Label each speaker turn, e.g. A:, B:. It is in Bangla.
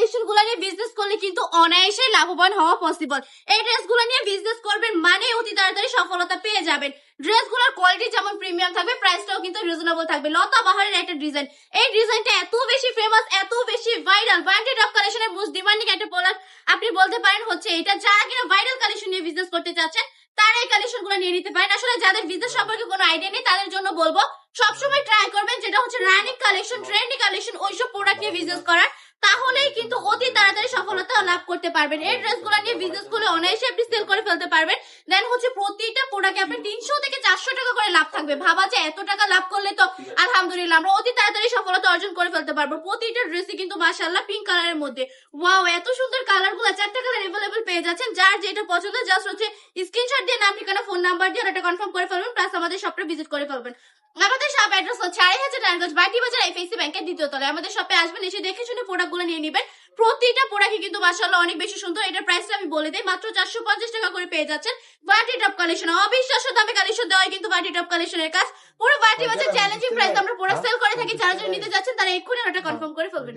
A: কালেকশন গুলো নিয়ে বিজনেস করলে কিন্তু অনায়াসে লাভবান হওয়া পসিবল। এই ড্রেসগুলো নিয়ে বিজনেস করবেন মানে অতি তাড়াতাড়ি সফলতা পেয়ে যাবেন। ড্রেসগুলোর কোয়ালিটি যেমন প্রিমিয়াম থাকবে, প্রাইসটাও কিন্তু রিজনেবল থাকবে। লতা বাহারের একটা ডিজাইন, এই ডিজাইনটা এত বেশি ফেমাস, এত বেশি ভাইরাল, ওয়ান্টেড অফ কালেকশনের মোস্ট ডিমান্ডিং একটা প্রোডাক্ট আপনি বলতে পারেন হচ্ছে এটা। যারা কিনা ভাইরাল কালেকশন নিয়ে বিজনেস করতে চাচ্ছেন তারা এই কালেকশন গুলো নিয়ে নিতে পারেন। আসলে যাদের বিজনেস সম্পর্কে কোনো আইডিয়া নেই তাদের জন্য বলবো সবসময় ট্রাই করবেন যেটা হচ্ছে রানিং কালেকশন, ট্রেন্ডি কালেকশন, ওইসব প্রোডাক্ট নিয়ে বিজনেস করার। তাহলেই কিন্তু অতি তাড়াতাড়ি সফলতা লাভ করতে পারবেন। এই ড্রেসগুলো নিয়ে বিজনেস করলে অনায়াসে আপনি সেল করে ফেলতে পারবেন। দেন হচ্ছে প্রতিটা প্রোডাক্টে আপনি 300 থেকে 400 টাকা করে লাভ থাকবে। ভাবা যে এত টাকা লাভ করলে তো আলহামদুলিল্লাহ আমরা অতি তাড়াতাড়ি সফলতা অর্জন করে ফেলতে পারবো। প্রতিটা ড্রেসই কিন্তু মাশাআল্লাহ পিঙ্ক কালারের মধ্যে, ওয়াও এত সুন্দর কালার গুলো, 4টা কালার अवेलेबल পেয়ে যাচ্ছেন। যার যেটা পছন্দ জাস্ট হচ্ছে স্ক্রিনশট দিয়ে নাম ঠিকানা ফোন নাম্বার দিয়ে এটা কনফার্ম করে ফেলবেন, প্লাস আমাদের শপটা ভিজিট করে ফেলবেন। আমাদের শপ অ্যাড্রেস হচ্ছে 2500 নারায়ণগঞ্জ বাটি বাজার আইএফএসি ব্যাংকের দ্বিতীয় তলায়। আমাদের শপে আসবেন, এসে দেখে শুনে প্রোডাক্টগুলো নিয়ে নেবেন। প্রতিটা প্রোডাক্টই কিন্তু মাশাআল্লাহ অনেক বেশি সুন্দর। এটার প্রাইসটা আমি বলে দেই, মাত্র 450 টাকা করে পেয়ে যাচ্ছেন। বাটি টপ কালেকশন, অবিশ্বাস্য দামে কালেকশন দেওয়া কিন্তু বাটি টপ কালেকশনের কাজ। পুরো বাটি বাজার চ্যালেঞ্জিং প্রাইস আমরা প্রোডাক্ট সেল করে থাকি। যারা যারা নিতে যাচ্ছেন তারা এক্ষুনি ওটা কনফার্ম করে ফেলবেন।